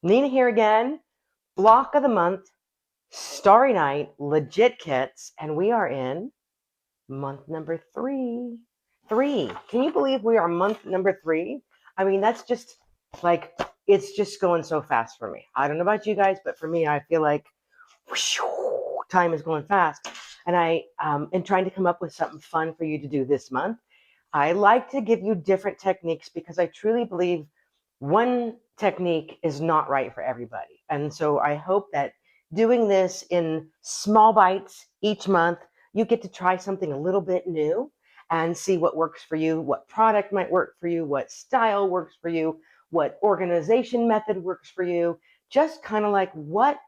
Nina here again. Block of the month, Starry Night, legit kits, and we are in month number 3. 3. Can you believe we are month number 3? I mean, that's just like, it's just going so fast for me. I don't know about you guys, but for me, I feel like whoosh, time is going fast. And I am trying to come up with something fun for you to do this month. I like to give you different techniques because I truly believe one technique is not right for everybody. And so I hope that doing this in small bites each month, you get to try something a little bit new and see what works for you, what product might work for you, what style works for you, what organization method works for you, just kind of like what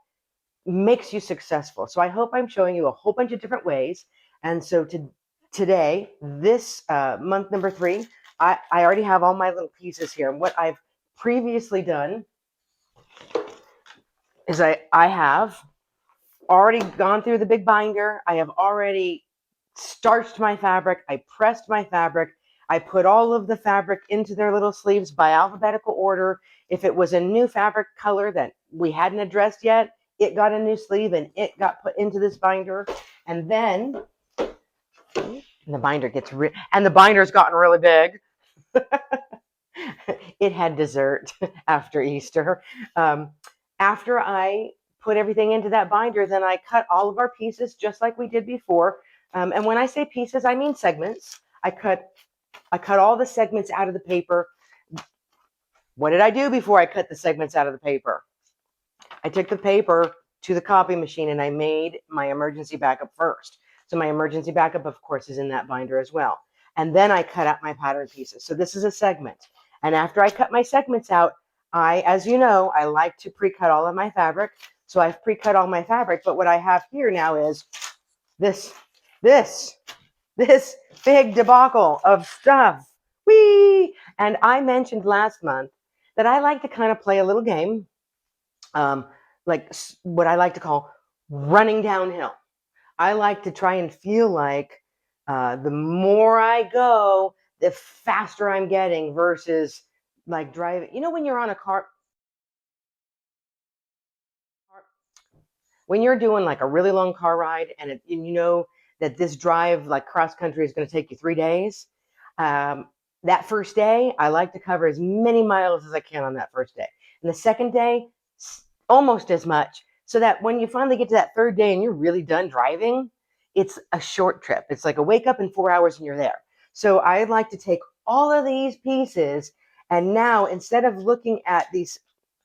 makes you successful. So I hope I'm showing you a whole bunch of different ways. And so today, this month number 3, I already have all my little pieces here. And what I've previously done is I have already gone through the big binder. I have already starched my fabric. I pressed my fabric. I put all of the fabric into their little sleeves by alphabetical order. If it was a new fabric color that we hadn't addressed yet, it got a new sleeve and it got put into this binder. And then the binder gets and the binder's gotten really big. It had dessert after Easter. After I put everything into that binder, then I cut all of our pieces just like we did before. And when I say pieces, I mean segments. I cut all the segments out of the paper. What did I do before I cut the segments out of the paper? I took the paper to the copy machine and I made my emergency backup first. So my emergency backup, of course, is in that binder as well. And then I cut out my pattern pieces. So this is a segment. And after I cut my segments out, as you know, I like to pre-cut all of my fabric. So I've pre-cut all my fabric. But what I have here now is this big debacle of stuff. Whee! And I mentioned last month that I like to kind of play a little game, like what I like to call running downhill. I like to try and feel like the more I go, the faster I'm getting versus like driving. You know, when you're on a car, when you're doing like a really long car ride and you know that this drive like cross country is going to take you 3 days. That first day, I like to cover as many miles as I can on that first day. And the second day, almost as much, so that when you finally get to that third day and you're really done driving, it's a short trip. It's like a wake up in 4 hours and you're there. So I like to take all of these pieces, and now instead of looking at these,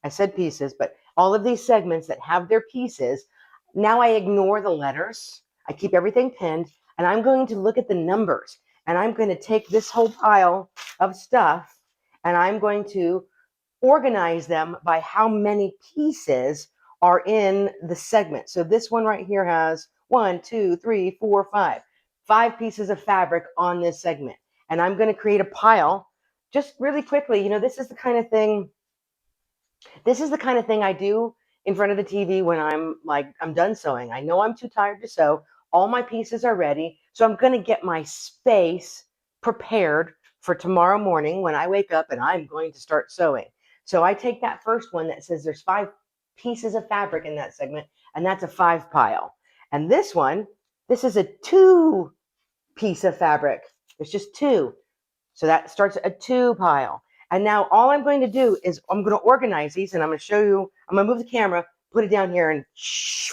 I said pieces, but all of these segments that have their pieces, now I ignore the letters. I keep everything pinned, and I'm going to look at the numbers. And I'm going to take this whole pile of stuff and I'm going to organize them by how many pieces are in the segment. So this one right here has 1, 2, 3, 4, 5. 5 pieces of fabric on this segment. And I'm going to create a pile just really quickly. You know, this is the kind of thing I do in front of the TV when I'm done sewing. I know I'm too tired to sew. All my pieces are ready. So I'm going to get my space prepared for tomorrow morning when I wake up and I'm going to start sewing. So I take that first one that says there's 5 pieces of fabric in that segment, and that's a 5 pile. And this one, this is a 2 piece of fabric. There's just 2. So that starts a 2 pile. And now all I'm going to do is I'm going to organize these, and I'm going to show you. I'm going to move the camera, put it down here, and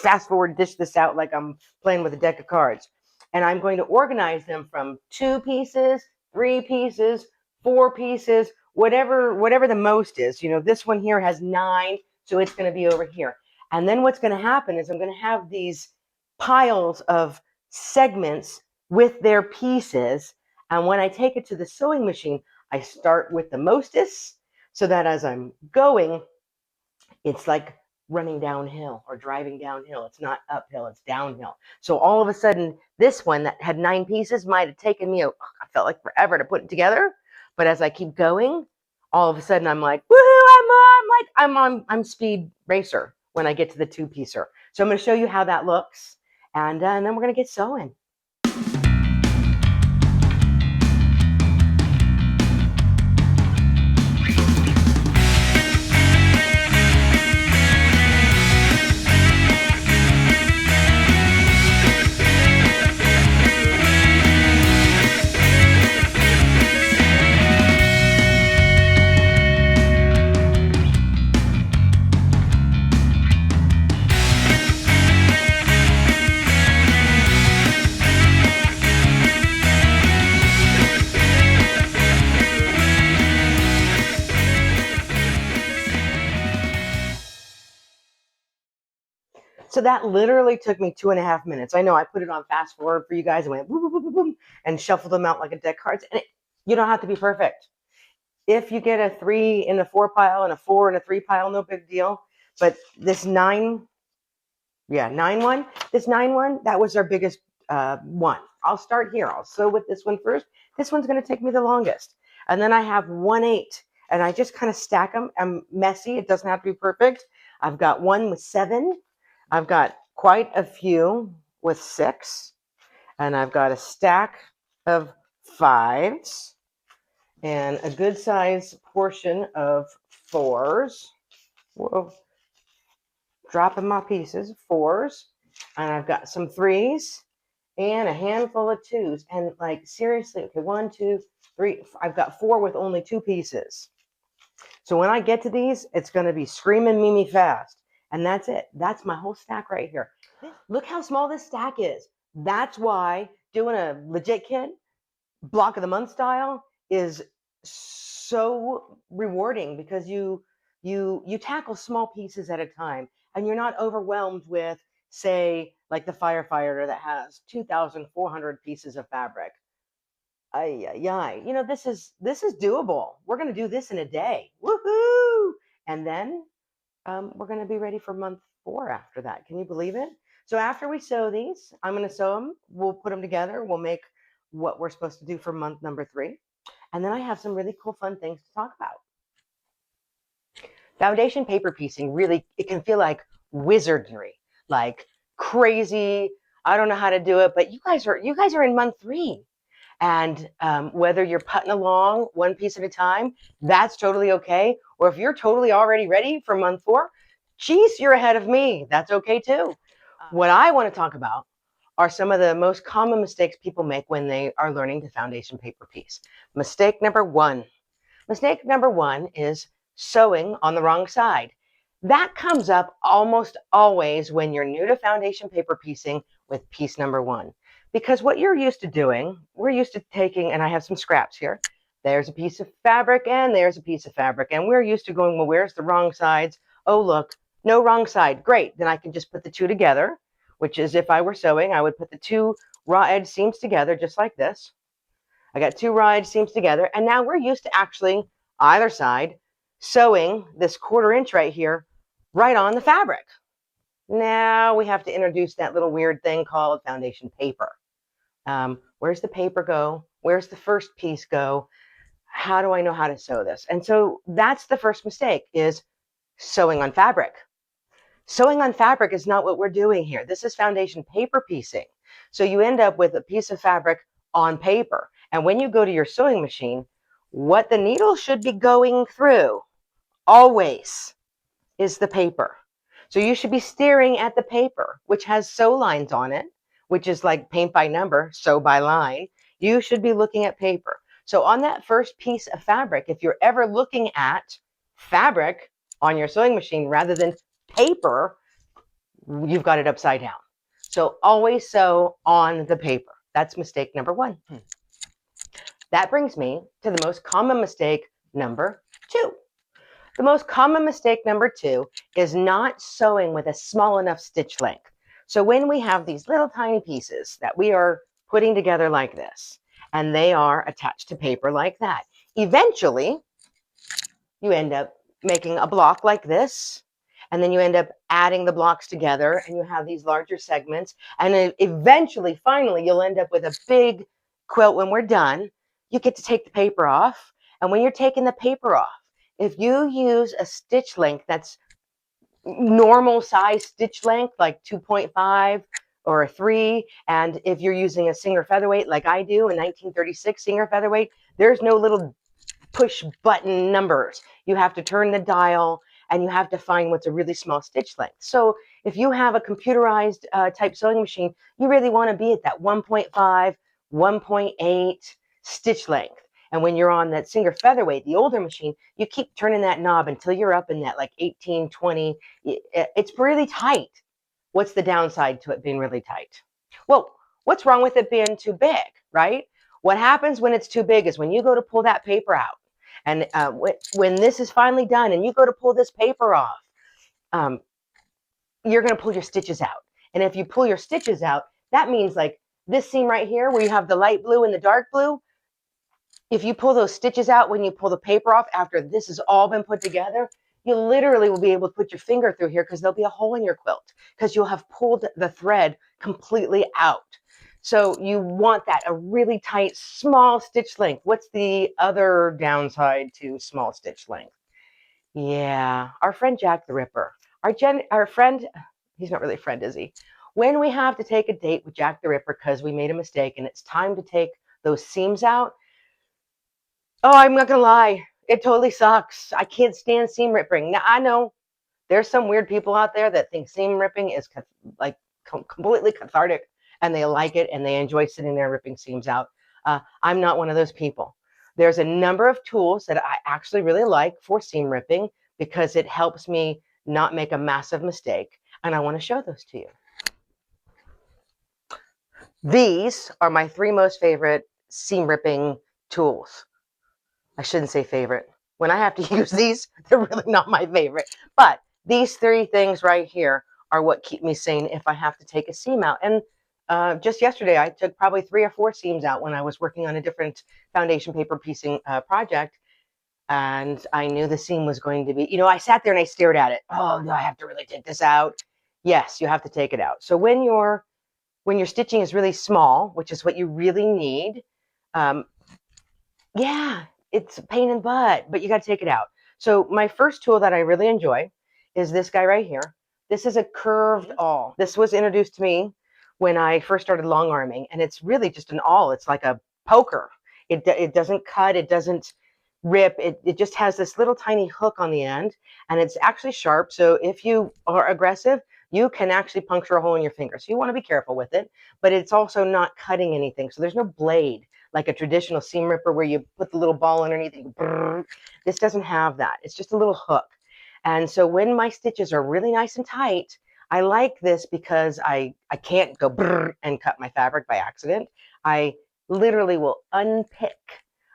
fast forward, dish this out like I'm playing with a deck of cards. And I'm going to organize them from 2 pieces, 3 pieces, 4 pieces, whatever the most is. You know, this one here has 9, so it's going to be over here. And then what's going to happen is I'm going to have these piles of segments with their pieces. And when I take it to the sewing machine, I start with the mostest, so that as I'm going, it's like running downhill or driving downhill. It's not uphill, it's downhill. So all of a sudden, this one that had 9 pieces might have taken me, I felt like forever to put it together. But as I keep going, all of a sudden I'm like, woohoo, I'm speed racer when I get to the 2-piecer. So I'm going to show you how that looks, and then we're going to get sewing. So that literally took me 2.5 minutes. I know I put it on fast forward for you guys and went boom, boom, boom, boom, boom, and shuffled them out like a deck of cards. And you don't have to be perfect. If you get a 3 in a 4 pile and a 4 in a 3 pile, no big deal. But this 9 one, this 9 one, that was our biggest one. I'll start here. I'll sew with this one first. This one's going to take me the longest. And then I have 1/8, and I just kind of stack them. I'm messy. It doesn't have to be perfect. I've got one with 7. I've got quite a few with 6. And I've got a stack of 5s and a good size portion of 4s. Whoa. Dropping my pieces, 4s, and I've got some 3s and a handful of 2s. And like seriously, okay, 1, 2, 3. I've got 4 with only 2 pieces. So when I get to these, it's going to be screaming Mimi fast. And that's it. That's my whole stack right here. Look how small this stack is. That's why doing a legit kit, block of the month style, is so rewarding, because you tackle small pieces at a time, and you're not overwhelmed with, say, like the firefighter that has 2,400 pieces of fabric. Ay, ay, ay. You know, this is doable. We're going to do this in a day. Woohoo! And then we're going to be ready for month 4 after that. Can you believe it? So after we sew these, I'm going to sew them. We'll put them together. We'll make what we're supposed to do for month number 3. And then I have some really cool, fun things to talk about. Foundation paper piecing, really, it can feel like wizardry, like crazy. I don't know how to do it, but you guys are in month 3. And whether you're putting along one piece at a time, that's totally okay. Or if you're totally already ready for month 4, geez, you're ahead of me. That's okay too. What I want to talk about are some of the most common mistakes people make when they are learning to foundation paper piece. Mistake number 1. Mistake number 1 is sewing on the wrong side. That comes up almost always when you're new to foundation paper piecing with piece number 1. Because what you're used to doing, we're used to taking, and I have some scraps here. There's a piece of fabric and there's a piece of fabric. And we're used to going, well, where's the wrong sides? Oh, look, no wrong side. Great. Then I can just put the 2 together, which is if I were sewing, I would put the 2 raw edge seams together just like this. I got 2 raw edge seams together. And now we're used to actually either side sewing this 1/4 inch right here right on the fabric. Now we have to introduce that little weird thing called foundation paper. Where's the paper go? Where's the first piece go? How do I know how to sew this? And so that's the first mistake, is sewing on fabric. Sewing on fabric is not what we're doing here. This is foundation paper piecing. So you end up with a piece of fabric on paper. And when you go to your sewing machine, what the needle should be going through always is the paper. So you should be staring at the paper, which has sew lines on it, which is like paint by number, sew by line. You should be looking at paper. So on that first piece of fabric, if you're ever looking at fabric on your sewing machine rather than paper, you've got it upside down. So always sew on the paper. That's mistake number 1. That brings me to the most common mistake number 2. The most common mistake number 2 is not sewing with a small enough stitch length. So when we have these little tiny pieces that we are putting together like this, and they are attached to paper like that, eventually you end up making a block like this, and then you end up adding the blocks together, and you have these larger segments, and eventually, finally, you'll end up with a big quilt. When we're done, you get to take the paper off, and when you're taking the paper off, if you use a stitch length that's normal size stitch length, like 2.5 or a 3, and if you're using a Singer featherweight like I do, a 1936 Singer featherweight, there's no little push button numbers. You have to turn the dial, and you have to find what's a really small stitch length. So if you have a computerized type sewing machine, you really want to be at that 1.5, 1.8 stitch length. And when you're on that Singer featherweight, the older machine, you keep turning that knob until you're up in that like 18, 20. It's really tight. What's the downside to it being really tight? Well, what's wrong with it being too big, right? What happens when it's too big is when you go to pull that paper out, and when this is finally done and you go to pull this paper off, you're going to pull your stitches out. And if you pull your stitches out, that means like this seam right here where you have the light blue and the dark blue, if you pull those stitches out when you pull the paper off after this has all been put together, you literally will be able to put your finger through here because there'll be a hole in your quilt because you'll have pulled the thread completely out. So you want that, a really tight, small stitch length. What's the other downside to small stitch length? Yeah, our friend Jack the Ripper. Our friend, he's not really a friend, is he? When we have to take a date with Jack the Ripper because we made a mistake and it's time to take those seams out, oh, I'm not gonna lie, it totally sucks. I can't stand seam ripping. Now I know there's some weird people out there that think seam ripping is like completely cathartic and they like it and they enjoy sitting there ripping seams out. I'm not one of those people. There's a number of tools that I actually really like for seam ripping because it helps me not make a massive mistake. And I want to show those to you. These are my 3 most favorite seam ripping tools. I shouldn't say favorite. When I have to use these, they're really not my favorite. But these 3 things right here are what keep me sane if I have to take a seam out. And just yesterday, I took probably 3 or 4 seams out when I was working on a different foundation paper piecing project. And I knew the seam was going to be, you know, I sat there and I stared at it. Oh, do I have to really take this out? Yes, you have to take it out. So when your stitching is really small, which is what you really need, yeah, it's a pain in the butt, but you got to take it out. So my first tool that I really enjoy is this guy right here. This is a curved awl. This was introduced to me when I first started long arming, and it's really just an awl. It's like a poker. It doesn't cut. It doesn't rip. It just has this little tiny hook on the end, and it's actually sharp. So if you are aggressive, you can actually puncture a hole in your finger. So you want to be careful with it, but it's also not cutting anything. So there's no blade like a traditional seam ripper where you put the little ball underneath and brrr. This doesn't have that. It's just a little hook. And so when my stitches are really nice and tight, I like this because I can't go brrr and cut my fabric by accident. I literally will unpick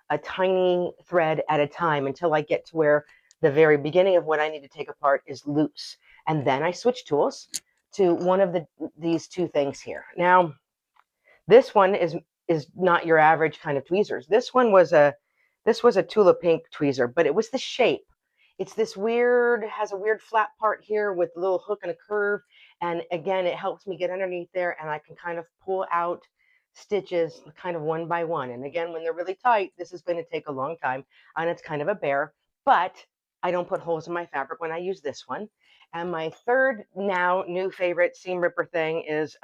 a tiny thread at a time until I get to where the very beginning of what I need to take apart is loose. And then I switch tools to one of these 2 things here. Now, this one is not your average kind of tweezers. This was a tulip pink tweezer, but it was the shape. It's this weird, has a weird flat part here with a little hook and a curve. And again, it helps me get underneath there and I can kind of pull out stitches kind of one by one. And again, when they're really tight, this is going to take a long time and it's kind of a bear, but I don't put holes in my fabric when I use this one. And my third now new favorite seam ripper thing is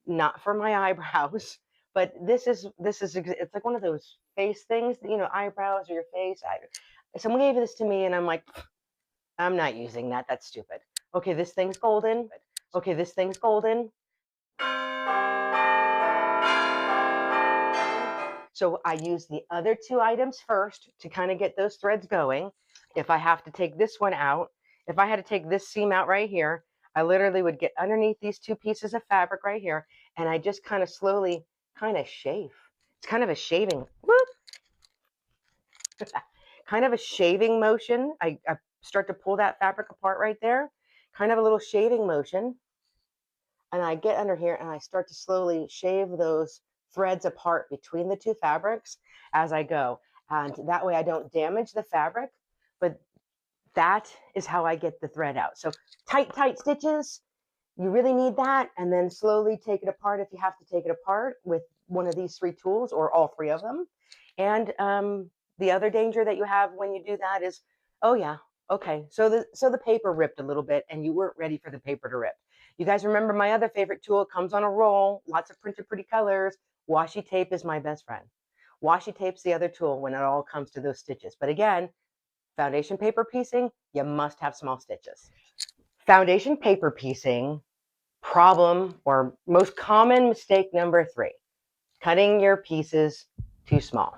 not for my eyebrows, but this is it's like one of those face things, you know, eyebrows or your face. Someone gave this to me and I'm like, I'm not using that. That's stupid. Okay, this thing's golden. Okay, this thing's golden. So I use the other 2 items first to kind of get those threads going. If I have to take this one out, if I had to take this seam out right here, I literally would get underneath these 2 pieces of fabric right here, and I just kind of slowly kind of shave. It's kind of a shaving, whoop, kind of a shaving motion. I start to pull that fabric apart right there, kind of a little shaving motion. And I get under here and I start to slowly shave those threads apart between the 2 fabrics as I go. And that way I don't damage the fabric, but that is how I get the thread out. So tight, tight stitches, you really need that. And then slowly take it apart if you have to take it apart with one of these 3 tools or all 3 of them. And the other danger that you have when you do that is, oh yeah, okay, so the paper ripped a little bit and you weren't ready for the paper to rip. You guys remember my other favorite tool? It comes on a roll, lots of printed pretty colors. Washi tape is my best friend. Washi tape's the other tool when it all comes to those stitches. But again, foundation paper piecing, you must have small stitches. Foundation paper piecing problem or most common mistake number 3, cutting your pieces too small.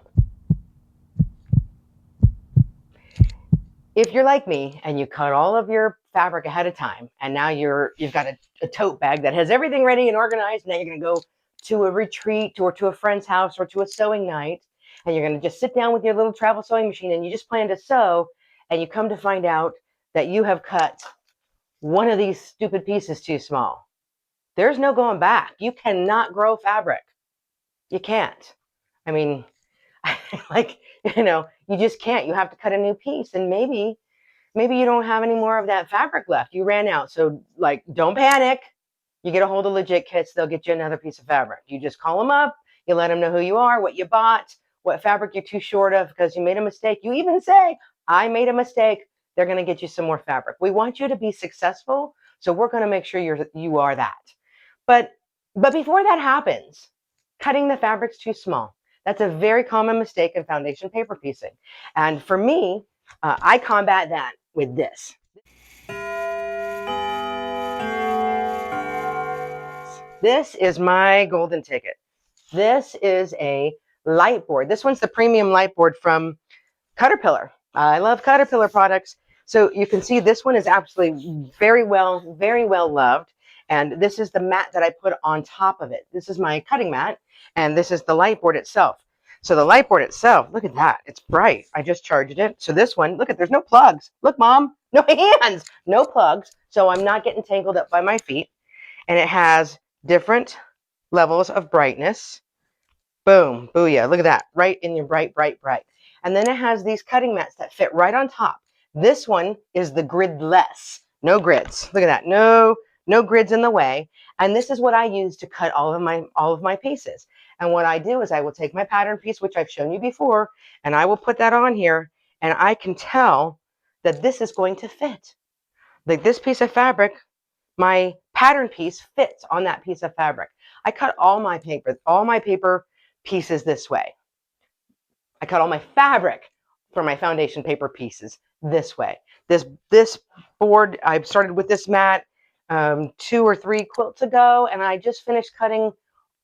If you're like me and you cut all of your fabric ahead of time and now you've got a tote bag that has everything ready and organized, and now you're going to go to a retreat or to a friend's house or to a sewing night, and you're going to just sit down with your little travel sewing machine and you just plan to sew, and you come to find out that you have cut one of these stupid pieces too small. There's no going back. You cannot grow fabric. You can't. I mean, like, you just can't. You have to cut a new piece, and maybe you don't have any more of that fabric left. You ran out. So, like, don't panic. You get a hold of Legit Kits, they'll get you another piece of fabric. You just call them up, you let them know who you are, what you bought, what fabric you're too short of because you made a mistake. You even say, I made a mistake. They're going to get you some more fabric. We want you to be successful, so we're going to make sure you are that. But before that happens, cutting the fabric's too small. That's a very common mistake in foundation paper piecing. And for me, I combat that with this. This is my golden ticket. This is a light board. This one's the premium light board from Caterpillar. I love Caterpillar products. So you can see this one is absolutely very well loved. And this is the mat that I put on top of it. This is my cutting mat, and this is the light board itself. So the light board itself, look at that. It's bright. I just charged it. So this one, look at, there's no plugs. Look, Mom, no hands, no plugs. So I'm not getting tangled up by my feet. And it has different levels of brightness. Boom, booyah, look at that, right in your bright. And then it has these cutting mats that fit right on top. This one is the gridless, no grids. Look at that, no grids in the way. And this is what I use to cut all of my pieces. And what I do is I will take my pattern piece, which I've shown you before, and I will put that on here, and I can tell that this is going to fit. Like this piece of fabric, my pattern piece fits on that piece of fabric. I cut all my paper pieces this way. I cut all my fabric for my foundation paper pieces this way. This board, I started with this mat 2 or 3 quilts ago, and I just finished cutting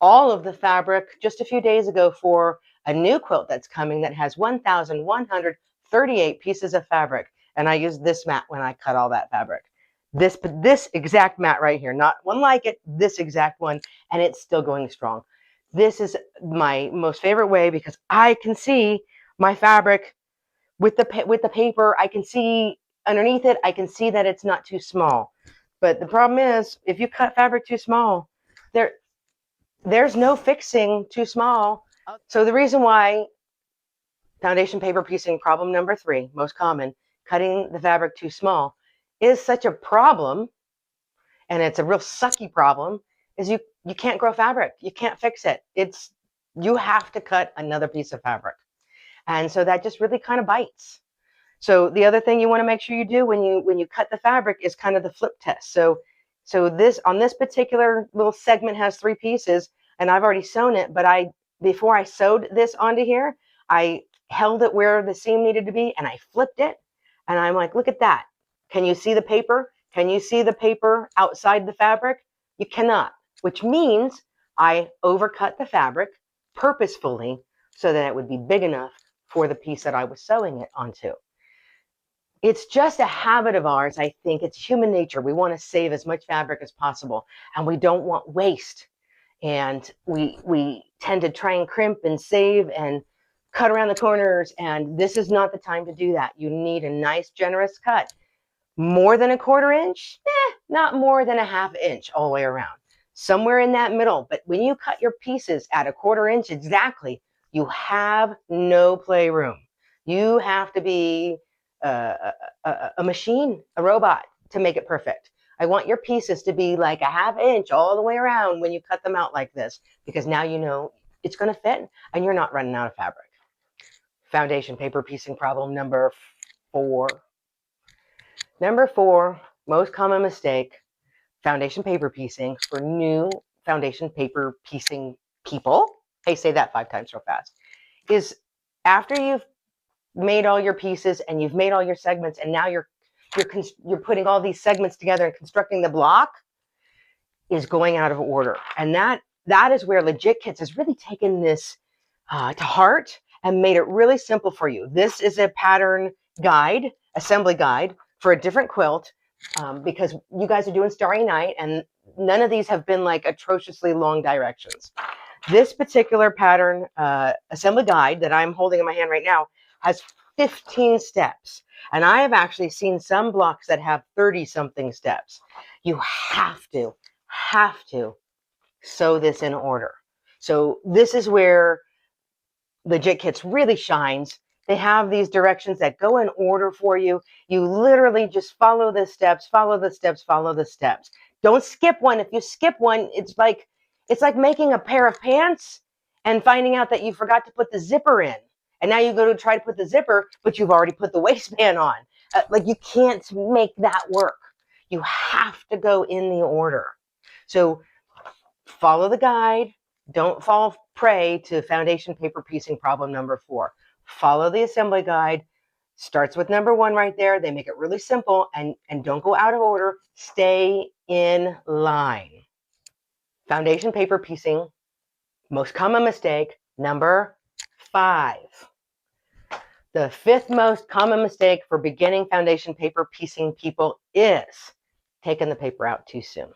all of the fabric just a few days ago for a new quilt that's coming that has 1,138 pieces of fabric. And I used this mat when I cut all that fabric. This exact mat right here, not one like it, this exact one, and it's still going strong. This is my most favorite way because I can see my fabric with the paper. I can see underneath it. I can see that it's not too small. But the problem is, if you cut fabric too small, there's no fixing too small. So the reason why foundation paper piecing problem number 3, most common, cutting the fabric too small, is such a problem, and it's a real sucky problem, is you can't grow fabric. You can't fix it. You have to cut another piece of fabric. And so that just really kind of bites. So the other thing you want to make sure you do when you cut the fabric is kind of the flip test. So this on this particular little segment has 3 pieces, and I've already sewn it, but before I sewed this onto here, I held it where the seam needed to be and I flipped it, and I'm like, look at that. Can you see the paper? Can you see the paper outside the fabric? You cannot, which means I overcut the fabric purposefully so that it would be big enough for the piece that I was sewing it onto. It's just a habit of ours. I think it's human nature. We want to save as much fabric as possible, and we don't want waste. And we tend to try and crimp and save and cut around the corners, and this is not the time to do that. You need a nice, generous cut. More than a 1/4 inch? Not more than a 1/2 inch all the way around. Somewhere in that middle. But when you cut your pieces at a 1/4 inch exactly, you have no playroom. You have to be a machine, a robot, to make it perfect. I want your pieces to be like a 1/2 inch all the way around when you cut them out like this, because now you know it's going to fit and you're not running out of fabric. Foundation paper piecing problem number 4. Number 4, most common mistake, foundation paper piecing for new foundation paper piecing people. Hey, say that 5 times real fast. Is after you've made all your pieces and you've made all your segments, and now you're putting all these segments together and constructing the block, is going out of order. And that is where Legit Kits has really taken this to heart and made it really simple for you. This is a pattern guide, assembly guide for a different quilt, because you guys are doing Starry Night and none of these have been like atrociously long directions. This particular pattern assembly guide that I'm holding in my hand right now has 15 steps. And I have actually seen some blocks that have 30 something steps. You have to sew this in order. So this is where Legit Kits really shines. They have these directions that go in order for you. You literally just follow the steps, follow the steps, follow the steps. Don't skip one. If you skip one, it's like making a pair of pants and finding out that you forgot to put the zipper in. And now you go to try to put the zipper, but you've already put the waistband on. Like, you can't make that work. You have to go in the order. So follow the guide. Don't fall prey to foundation paper piecing problem number 4. Follow the assembly guide. Starts with number 1 right there. They make it really simple, and don't go out of order. Stay in line. Foundation paper piecing, most common mistake, number 5. The 5th most common mistake for beginning foundation paper piecing people is taking the paper out too soon.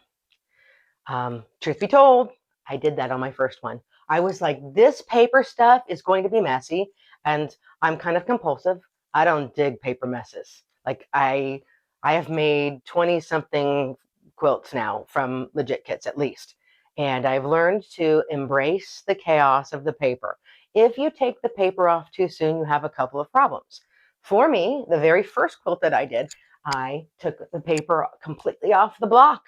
Truth be told, I did that on my first one. I was like, this paper stuff is going to be messy, and I'm kind of compulsive. I don't dig paper messes. Like, I have made 20 something quilts now from Legit Kits at least. And I've learned to embrace the chaos of the paper. If you take the paper off too soon, you have a couple of problems. For me, the very first quilt that I did, I took the paper completely off the block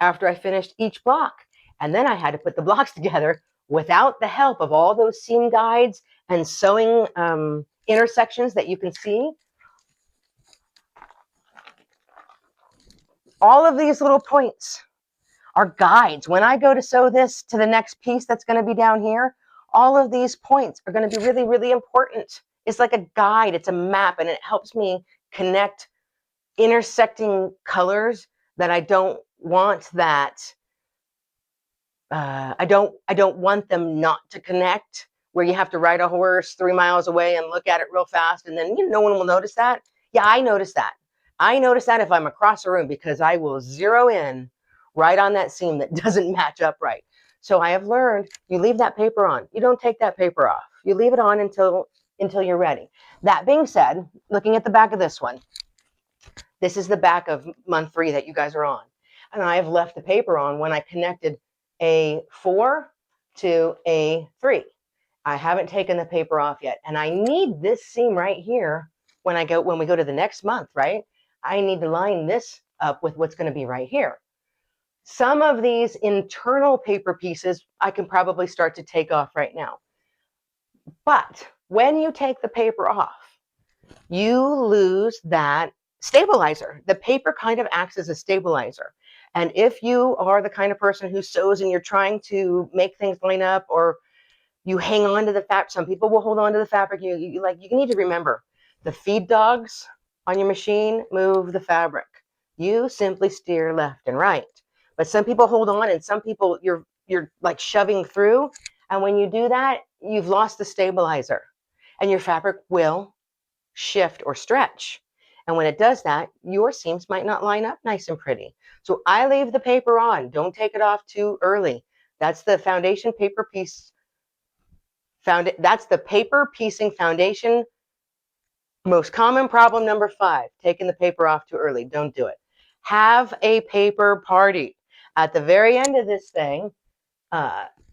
after I finished each block. And then I had to put the blocks together without the help of all those seam guides and sewing intersections that you can see. All of these little points are guides. When I go to sew this to the next piece that's going to be down here, all of these points are going to be really, really important. It's like a guide. It's a map, and it helps me connect intersecting colors that I don't want I don't want them not to connect, where you have to ride a horse 3 miles away and look at it real fast, and then no one will notice that. Yeah, I notice that. I notice that if I'm across a room, because I will zero in right on that seam that doesn't match up right. So I have learned, you leave that paper on. You don't take that paper off. You leave it on until you're ready. That being said, looking at the back of this one, this is the back of month 3 that you guys are on. And I have left the paper on when I connected a 4 to a 3. I haven't taken the paper off yet. And I need this seam right here when we go to the next month, right? I need to line this up with what's going to be right here. Some of these internal paper pieces I can probably start to take off right now. But when you take the paper off, you lose that stabilizer. The paper kind of acts as a stabilizer. And if you are the kind of person who sews and you're trying to make things line up, or you hang on to the fabric, some people will hold on to the fabric. You need to remember, the feed dogs on your machine move the fabric. You simply steer left and right. But some people hold on, and some people you're like shoving through. And when you do that, you've lost the stabilizer, and your fabric will shift or stretch. And when it does that, your seams might not line up nice and pretty. So I leave the paper on. Don't take it off too early. That's the foundation paper piece. That's the paper piecing foundation. Most common problem number 5, taking the paper off too early. Don't do it. Have a paper party. At the very end of this thing,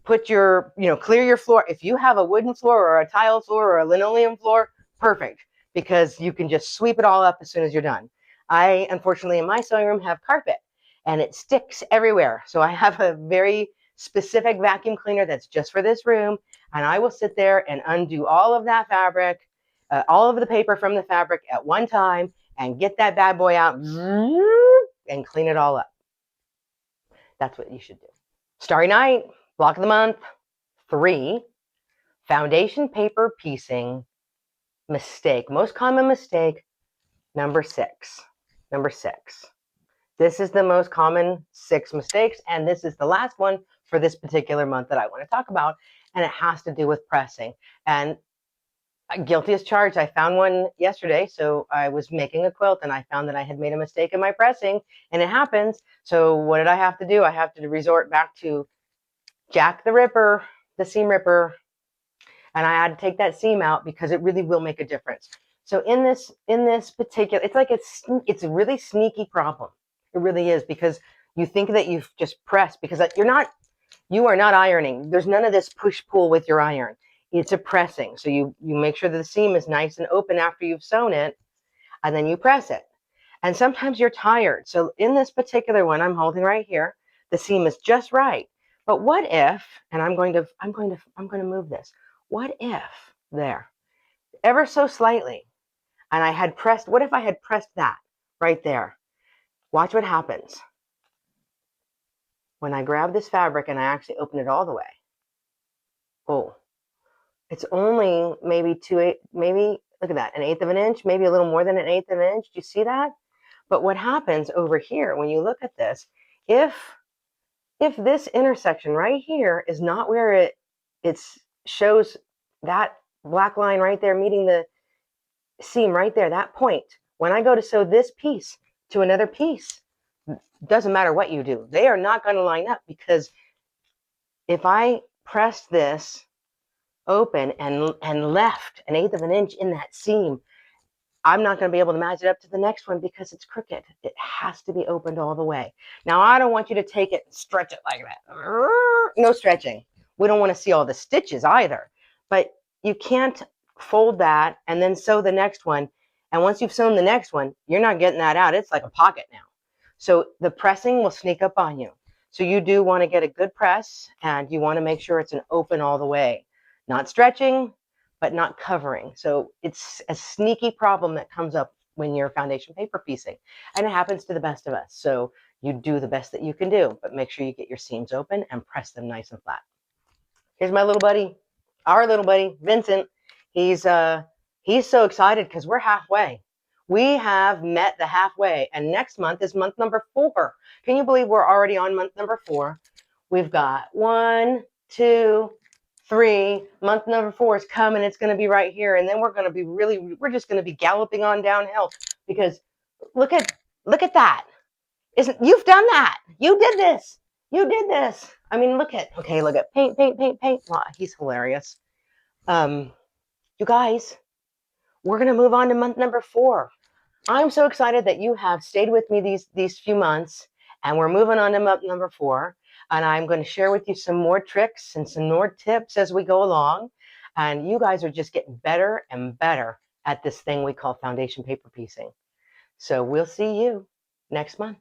put your, clear your floor. If you have a wooden floor or a tile floor or a linoleum floor, perfect, because you can just sweep it all up as soon as you're done. I, unfortunately, in my sewing room have carpet, and it sticks everywhere. So I have a very specific vacuum cleaner that's just for this room, and I will sit there and undo all of that fabric, all of the paper from the fabric at one time, and get that bad boy out and clean it all up. That's what you should do. Starry Night, block of the month 3, foundation paper piecing mistake. Most common mistake, number 6. Number 6. This is the most common 6 mistakes, and this is the last one for this particular month that I want to talk about, and it has to do with pressing. And guilty as charged. I found one yesterday, so I was making a quilt, and I found that I had made a mistake in my pressing, and it happens. So what did I have to do? I have to resort back to Jack the Ripper, the seam ripper, And I had to take that seam out because it really will make a difference. So in this particular, it's like it's a really sneaky problem. It really is, because you think that you've just pressed, because you are not ironing. There's none of this push pull with your iron. It's a pressing. So you make sure that the seam is nice and open after you've sewn it, and then you press it. And sometimes you're tired. So in this particular one I'm holding right here, the seam is just right. But what if, and I'm going to move this. What if there, ever so slightly, and I had pressed, what if I had pressed that right there? Watch what happens when I grab this fabric and I actually open it all the way. Oh, it's only maybe maybe, look at that, 1/8 of an inch, maybe a little more than 1/8 of an inch. Do you see that? But what happens over here when you look at this, if this intersection right here is not where it shows that black line right there meeting the seam right there, that point, when I go to sew this piece to another piece, doesn't matter what you do, they are not going to line up, because if I press this open and left 1/8 of an inch in that seam, I'm not going to be able to match it up to the next one because it's crooked. It has to be opened all the way. Now, I don't want you to take it and stretch it like that. No stretching. We don't want to see all the stitches either. But you can't fold that and then sew the next one. And once you've sewn the next one, you're not getting that out. It's like a pocket now. So the pressing will sneak up on you. So you do want to get a good press, and you want to make sure it's an open all the way. Not stretching, but not covering. So it's a sneaky problem that comes up when you're foundation paper piecing, and it happens to the best of us. So you do the best that you can do, but make sure you get your seams open and press them nice and flat. Here's my little buddy, our little buddy, Vincent. He's so excited because we're halfway. We have met the halfway, and next month is month number 4. Can you believe we're already on month number 4? We've got 1, 2, 3. Month number 4 is coming. It's going to be right here, and then we're just going to be galloping on downhill, because look at that. You've done that? You did this. You did this. I mean, look at paint, paint, paint, paint. Wow, he's hilarious. You guys, we're going to move on to month number 4. I'm so excited that you have stayed with me these few months, and we're moving on to month number 4. And I'm going to share with you some more tricks and some more tips as we go along. And you guys are just getting better and better at this thing we call foundation paper piecing. So we'll see you next month.